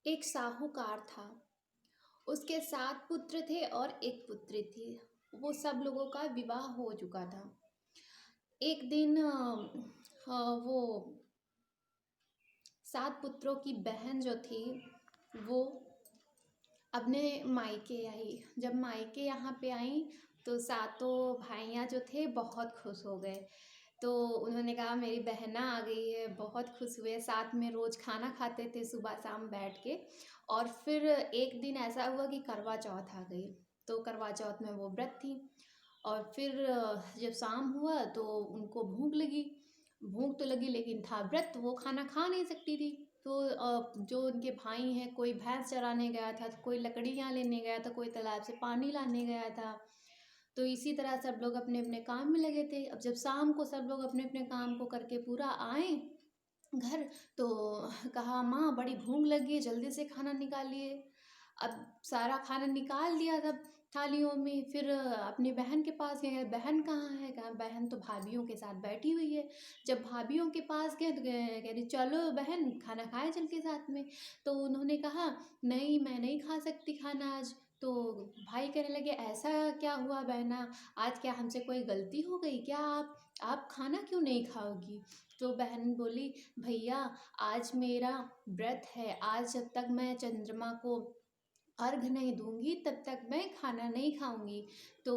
एक साहूकार था। उसके 7 पुत्र थे और 1 पुत्री थी। वो सब लोगों का विवाह हो चुका था। एक दिन वो 7 पुत्रों की बहन जो थी वो अपने मायके आई। जब मायके यहाँ पे आई तो सातों भाइयाँ जो थे बहुत खुश हो गए। तो उन्होंने कहा मेरी बहना आ गई है, बहुत खुश हुए। साथ में रोज़ खाना खाते थे सुबह शाम बैठ के। और फिर एक दिन ऐसा हुआ कि करवा चौथ आ गई। तो करवा चौथ में वो व्रत थी। और फिर जब शाम हुआ तो उनको भूख लगी। भूख तो लगी लेकिन था व्रत, वो खाना खा नहीं सकती थी। तो जो उनके भाई हैं, कोई भैंस चराने गया था, तो कोई लकड़ियाँ लेने गया था, कोई तालाब से पानी लाने गया था। तो इसी तरह सब लोग अपने अपने काम में लगे थे। अब जब शाम को सब लोग अपने अपने काम को करके पूरा आए घर, तो कहा माँ बड़ी भूख लगी है, जल्दी से खाना निकालिए। अब सारा खाना निकाल दिया सब थालियों में। फिर अपनी बहन के पास गए, बहन कहाँ है? कहा बहन तो भाभीियों के साथ बैठी हुई है। जब भाभीियों के पास गए तो कह रही चलो बहन खाना खाएं चल के साथ में। तो उन्होंने कहा नहीं मैं नहीं खा सकती खाना आज। तो भाई कहने लगे ऐसा क्या हुआ बहना, आज क्या हमसे कोई गलती हो गई क्या? आप खाना क्यों नहीं खाओगी? तो बहन बोली भैया आज मेरा व्रत है, आज जब तक मैं चंद्रमा को अर्घ नहीं दूंगी तब तक मैं खाना नहीं खाऊंगी। तो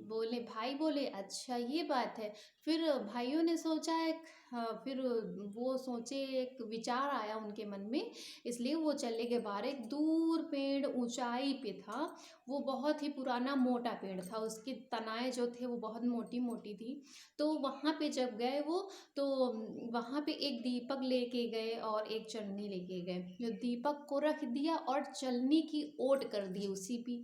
बोले भाई बोले अच्छा ये बात है। फिर भाइयों ने सोचा फिर वो सोचे, एक विचार आया उनके मन में। इसलिए वो चले गए बाहर। एक दूर पेड़ ऊंचाई पे था। वो बहुत ही पुराना मोटा पेड़ था, उसकी तनाएं जो थे वो बहुत मोटी मोटी थी। तो वहाँ पे जब गए वो, तो वहाँ पे एक दीपक लेके गए और एक चलनी लेके गए। जो दीपक को रख दिया और चलनी की ओट कर दी उसी पे,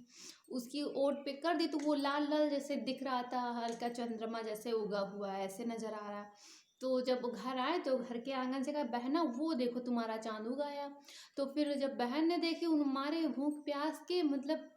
उसकी ओट पे कर दी तो वो लाल लाल जैसे दिख रहा था, हल्का चंद्रमा जैसे उगा हुआ है ऐसे नजर आ रहा। तो जब घर आए तो घर के आंगन से कहा बहना वो देखो तुम्हारा चांद उगाया। तो फिर जब बहन ने देखी उन मारे भूख प्यास के, मतलब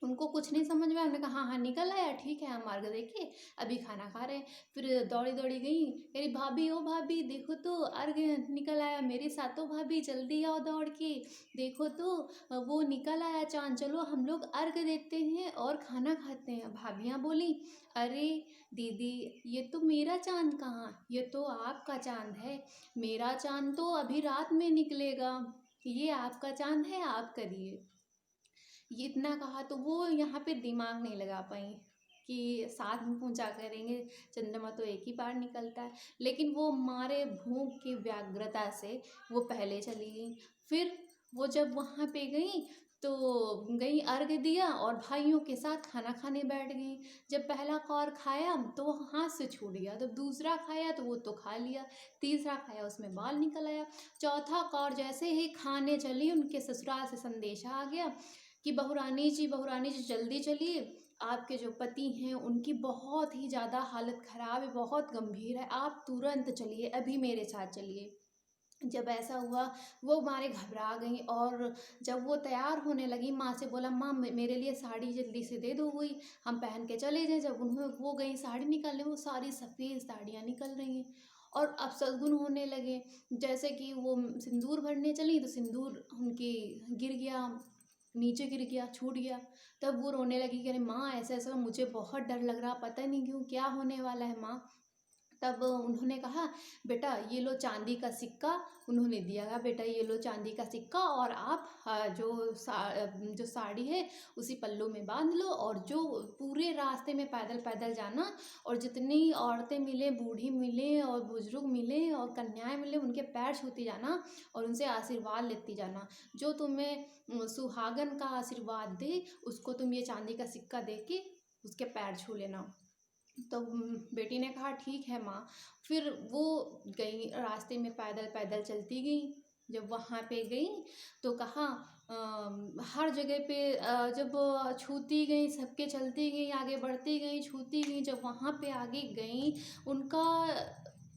उनको कुछ नहीं समझ में आया। उन्होंने कहा हाँ हाँ निकल आया, ठीक है हम अर्घ देके अभी खाना खा रहे हैं। फिर दौड़ी दौड़ी गई, कह रही भाभी ओ भाभी देखो तो अर्घ निकल आया, मेरी सातों भाभी जल्दी आओ दौड़ के, देखो तो वो निकल आया चांद, चलो हम लोग अर्घ देते हैं और खाना खाते हैं। भाभियाँ बोली अरे दीदी ये तो मेरा चांद कहाँ, ये तो आपका चांद है, मेरा चांद तो अभी रात में निकलेगा, ये आपका चांद है आप करिए। ये इतना कहा तो वो यहाँ पे दिमाग नहीं लगा पाई कि साथ में पूजा करेंगे, चंद्रमा तो एक ही बार निकलता है। लेकिन वो मारे भूख की व्यग्रता से वो पहले चली गई। फिर वो जब वहाँ पे गई तो गई अर्घ दिया और भाइयों के साथ खाना खाने बैठ गई। जब पहला कौर खाया तो वो हाथ से छूट गया, तो दूसरा खाया तो वो तो खा लिया, तीसरा खाया उसमें बाल निकल आया। चौथा कौर जैसे ही खाने चली उनके ससुराल से संदेशा आ गया कि बहुरानी जी जल्दी चलिए, आपके जो पति हैं उनकी बहुत ही ज़्यादा हालत ख़राब है, बहुत गंभीर है, आप तुरंत चलिए, अभी मेरे साथ चलिए। जब ऐसा हुआ वो मारे घबरा गई। और जब वो तैयार होने लगी माँ से बोला माँ मेरे लिए साड़ी जल्दी से दे दो कोई, हम पहन के चले जाएं। जब उन्होंने वो गई साड़ी निकालने, वो सारी सफ़ेद साड़ियाँ निकल रही हैं। और अब शगुन होने लगे, जैसे कि वो सिंदूर भरने चली तो सिंदूर उनकी गिर गया, नीचे गिर गया, छूट गया। तब वो रोने लगी कि अरे माँ ऐसा ऐसा मुझे बहुत डर लग रहा, पता नहीं क्यों क्या होने वाला है माँ। तब उन्होंने कहा बेटा ये लो चांदी का सिक्का। उन्होंने दिया कहा बेटा ये लो चांदी का सिक्का और आप जो साड़ी है उसी पल्लू में बांध लो, और जो पूरे रास्ते में पैदल पैदल जाना, और जितनी औरतें मिले, बूढ़ी मिले और बुजुर्ग मिले और कन्याएं मिले, उनके पैर छूती जाना और उनसे आशीर्वाद लेती जाना। जो तुम्हें सुहागन का आशीर्वाद दे उसको तुम ये चांदी का सिक्का दे के उसके पैर छू लेना। तो बेटी ने कहा ठीक है माँ। फिर वो गई रास्ते में पैदल पैदल चलती गई। जब वहाँ पे गई तो कहा हर जगह पे जब छूती गई, सबके चलती गई, आगे बढ़ती गई, छूती गई। जब वहाँ पे आगे गई उनका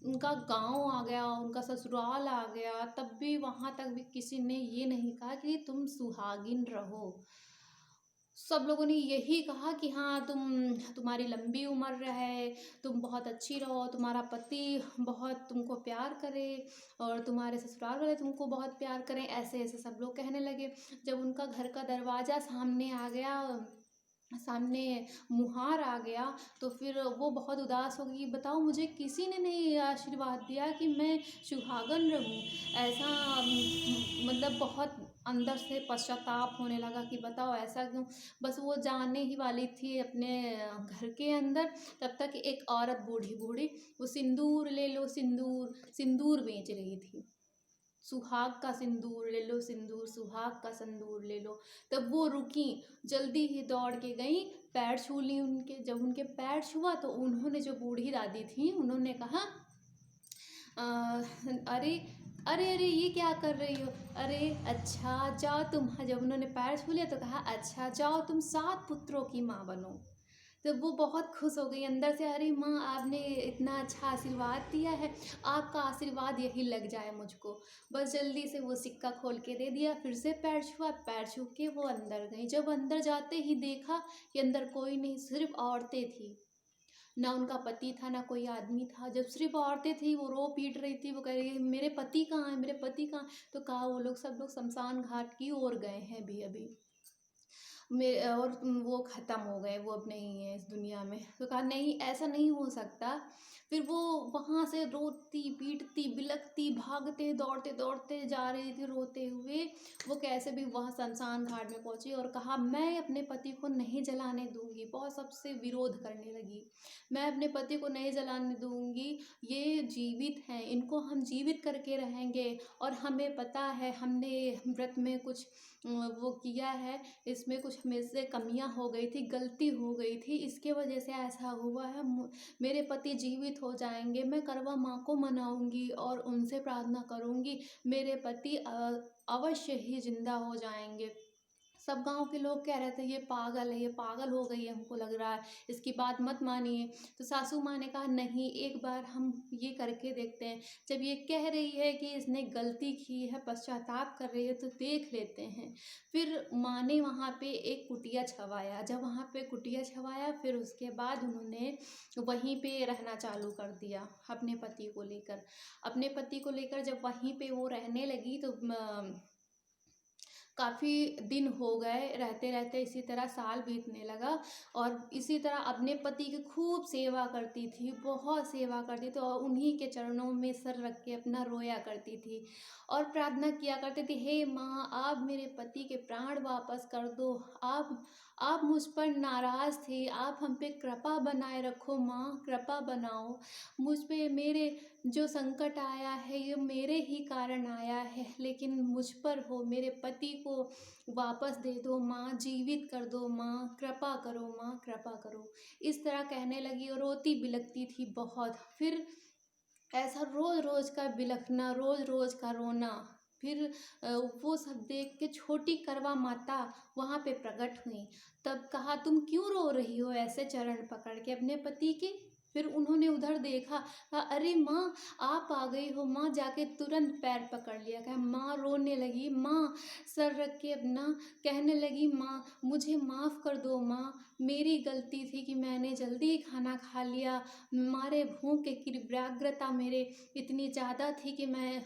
उनका गांव आ गया, उनका ससुराल आ गया, तब भी वहाँ तक भी किसी ने ये नहीं कहा कि तुम सुहागिन रहो। सब लोगों ने यही कहा कि हाँ, तुम्हारी लंबी उम्र रहे, तुम बहुत अच्छी रहो, तुम्हारा पति बहुत तुमको प्यार करे और तुम्हारे ससुराल वाले तुमको बहुत प्यार करें, ऐसे ऐसे सब लोग कहने लगे। जब उनका घर का दरवाज़ा सामने आ गया, सामने मुहार आ गया, तो फिर वो बहुत उदास हो गई। बताओ, मुझे किसी ने नहीं आशीर्वाद दिया कि मैं सुहागन रहूं। ऐसा मतलब बहुत अंदर से पश्चाताप होने लगा कि बताओ ऐसा क्यों। बस वो जाने ही वाली थी अपने घर के अंदर, तब तक एक औरत बूढ़ी बूढ़ी, वो सिंदूर ले लो सिंदूर, सिंदूर बेच रही थी। सुहाग का सिंदूर ले लो सिंदूर, सुहाग का सिंदूर ले लो। तब वो रुकी, जल्दी ही दौड़ के गई, पैर छू ली उनके। जब उनके पैर छुआ तो उन्होंने, जो बूढ़ी दादी थी, उन्होंने कहा "अ, अरे अरे अरे ये क्या कर रही हो? अरे अच्छा जाओ तुम।" जब उन्होंने पैर छू लिया तो कहा, अच्छा जाओ तुम 7 पुत्रों की माँ बनो। तो वो बहुत खुश हो गई अंदर से, अरे माँ आपने इतना अच्छा आशीर्वाद दिया है, आपका आशीर्वाद यही लग जाए मुझको। बस जल्दी से वो सिक्का खोल के दे दिया, फिर से पैर छुआ, पैर छू के वो अंदर गई। जब अंदर जाते ही देखा कि अंदर कोई नहीं, सिर्फ औरतें थी। ना उनका पति था, ना कोई आदमी था। जब सिर्फ औरतें थी, वो रो पीट रही थी, वो कह रही है मेरे पति कहाँ है, मेरे पति कहाँ। तो कहा वो लोग, सब लोग शमशान घाट की ओर गए हैं अभी अभी, और वो ख़त्म हो गए, वो अब नहीं है इस दुनिया में। तो कहा नहीं, ऐसा नहीं हो सकता। फिर वो वहाँ से रोती पीटती बिलखती भागते दौड़ते दौड़ते जा रही थी रोते हुए। वो कैसे भी वहाँ शमशान घाट में पहुँची और कहा मैं अपने पति को नहीं जलाने दूंगी। बहुत सबसे विरोध करने लगी, मैं अपने पति को नहीं जलाने दूंगी, ये जीवित हैं, इनको हम जीवित करके रहेंगे। और हमें पता है हमने व्रत में कुछ वो किया है, इसमें कुछ मेरे से कमियां हो गई थी, गलती हो गई थी, इसके वजह से ऐसा हुआ है। मेरे पति जीवित हो जाएंगे, मैं करवा माँ को मनाऊंगी और उनसे प्रार्थना करूंगी, मेरे पति अवश्य ही जिंदा हो जाएंगे। सब गांव के लोग कह रहे थे ये पागल है, ये पागल हो गई है, हमको लग रहा है, इसकी बात मत मानिए। तो सासू माँ ने कहा नहीं, एक बार हम ये करके देखते हैं। जब ये कह रही है कि इसने गलती की है, पश्चाताप कर रही है, तो देख लेते हैं। फिर माँ ने वहाँ पे एक कुटिया छवाया। जब वहाँ पे कुटिया छवाया, फिर उसके बाद उन्होंने वहीं पे रहना चालू कर दिया अपने पति को लेकर। अपने पति को लेकर जब वहीं पे वो रहने लगी, तो काफ़ी दिन हो गए, रहते रहते इसी तरह साल बीतने लगा। और इसी तरह अपने पति की खूब सेवा करती थी, बहुत सेवा करती थी, और उन्हीं के चरणों में सर रख के अपना रोया करती थी और प्रार्थना किया करती थी, हे माँ आप मेरे पति के प्राण वापस कर दो। आप मुझ पर नाराज़ थे, आप हम पे कृपा बनाए रखो माँ, कृपा बनाओ मुझ पे। मेरे जो संकट आया है ये मेरे ही कारण आया है, लेकिन मुझ पर हो, मेरे पति को वापस दे दो माँ, जीवित कर दो माँ, कृपा करो माँ, कृपा करो। इस तरह कहने लगी और रोती बिलखती थी बहुत। फिर ऐसा रोज रोज का बिलखना, रोज रोज का रोना। फिर वो सब देख के छोटी करवा माता वहाँ पे प्रकट हुई। तब कहा तुम क्यों रो रही हो ऐसे, चरण पकड़ के अपने पति के। फिर उन्होंने उधर देखा, कहा अरे माँ आप आ गई हो। माँ जाके तुरंत पैर पकड़ लिया। कहा माँ रोने लगी, माँ सर रख के अपना कहने लगी, माँ मुझे माफ़ कर दो माँ, मेरी गलती थी कि मैंने जल्दी खाना खा लिया, मारे भूख की व्यग्रता मेरे इतनी ज़्यादा थी कि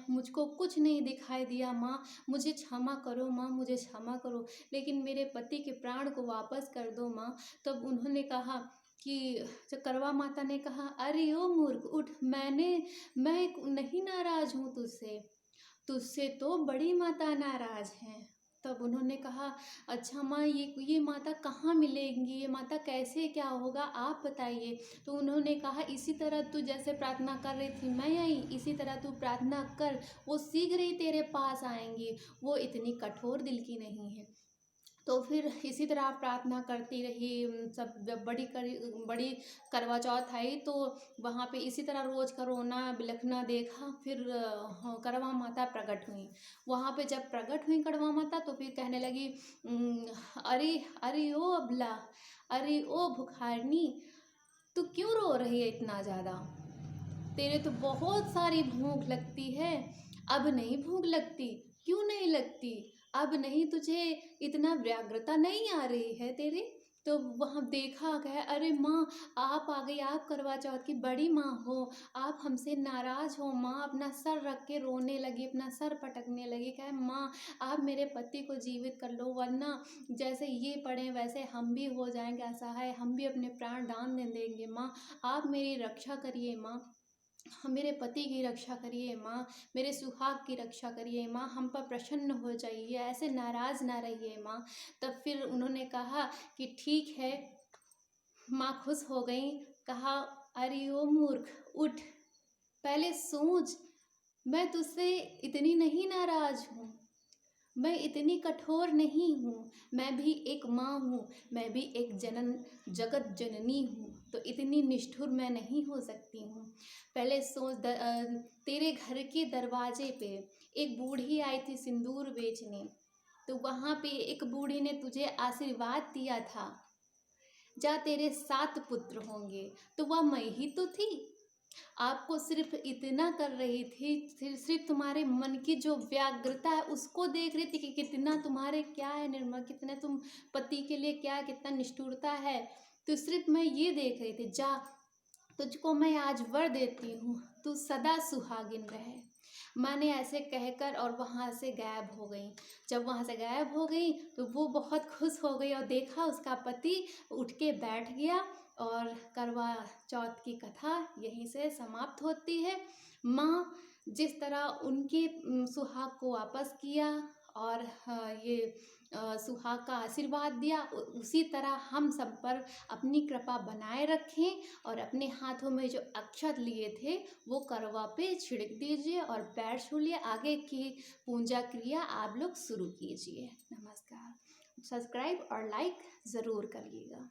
मुझको कुछ नहीं दिखाई दिया माँ, मुझे क्षमा करो माँ, मुझे क्षमा करो, लेकिन मेरे पति के प्राण को वापस कर दो माँ। तब उन्होंने कहा कि जब करवा माता ने कहा अरे ओ मूर्ख उठ, मैं नहीं नाराज़ हूँ तुझसे, तुझसे तो बड़ी माता नाराज़ हैं। तब उन्होंने कहा अच्छा माँ, ये माता कहाँ मिलेंगी, ये माता कैसे क्या होगा आप बताइए। तो उन्होंने कहा इसी तरह तू जैसे प्रार्थना कर रही थी मैं आई, इसी तरह तू प्रार्थना कर, वो शीघ्र ही तेरे पास आएंगी, वो इतनी कठोर दिल की नहीं है। तो फिर इसी तरह प्रार्थना करती रही। सब जब बड़ी करवा चौथ आई तो वहाँ पे इसी तरह रोज़ का रोना बिलखना देखा। फिर करवा माता प्रकट हुई। वहाँ पे जब प्रकट हुई करवा माता तो फिर कहने लगी अरे अरे ओ अबला, अरे ओ भुखारनी, तू क्यों रो रही है इतना ज़्यादा, तेरे तो बहुत सारी भूख लगती है, अब नहीं भूख लगती। क्यों नहीं लगती? अब नहीं तुझे इतना व्याग्रता नहीं आ रही है तेरे? तो वहाँ देखा गया, अरे माँ आप आ गई, आप करवा चौथ की बड़ी माँ हो, आप हमसे नाराज़ हो माँ। अपना सर रख के रोने लगी, अपना सर पटकने लगी, कहे माँ आप मेरे पति को जीवित कर लो, वरना जैसे ये पड़े वैसे हम भी हो जाएंगे असहाय, हम भी अपने प्राण दान दे देंगे माँ। आप मेरी रक्षा करिए माँ, मेरे पति की रक्षा करिए माँ, मेरे सुहाग की रक्षा करिए माँ, हम पर प्रसन्न हो जाइए, ऐसे नाराज़ ना रहिए माँ। तब फिर उन्होंने कहा कि ठीक है। माँ खुश हो गई। कहा, अरे ओ मूर्ख, उठ, पहले सोच, मैं तुझसे इतनी नहीं नाराज़ हूँ, मैं इतनी कठोर नहीं हूँ, मैं भी एक माँ हूँ, मैं भी एक जगत जननी हूँ, तो इतनी निष्ठुर मैं नहीं हो सकती हूँ। पहले सोच, तेरे घर के दरवाजे पे एक बूढ़ी आई थी सिंदूर बेचने, तो वहाँ पे एक बूढ़ी ने तुझे आशीर्वाद दिया था, जा तेरे 7 पुत्र होंगे, तो वह मैं ही तो थी। आपको सिर्फ इतना कर रही थी, सिर्फ तुम्हारे मन की जो व्याग्रता है उसको देख रही थी कि कितना तुम्हारे क्या है निर्मल, कितने तुम पति के लिए क्या है, कितना निष्ठुरता है। तो सिर्फ मैं ये देख रही थी, जा तुझको मैं आज वर देती हूँ, तू सदा सुहागिन रहे। माँ ने ऐसे कहकर और वहाँ से गायब हो गई। जब वहाँ से गायब हो गई तो वो बहुत खुश हो गई और देखा उसका पति उठ के बैठ गया। और करवा चौथ की कथा यहीं से समाप्त होती है। माँ जिस तरह उनके सुहाग को वापस किया और ये सुहाग का आशीर्वाद दिया, उसी तरह हम सब पर अपनी कृपा बनाए रखें और अपने हाथों में जो अक्षत लिए थे वो करवा पे छिड़क दीजिए और पैर छू लिए। आगे की पूजा क्रिया आप लोग शुरू कीजिए। नमस्कार। सब्सक्राइब और लाइक ज़रूर करिएगा।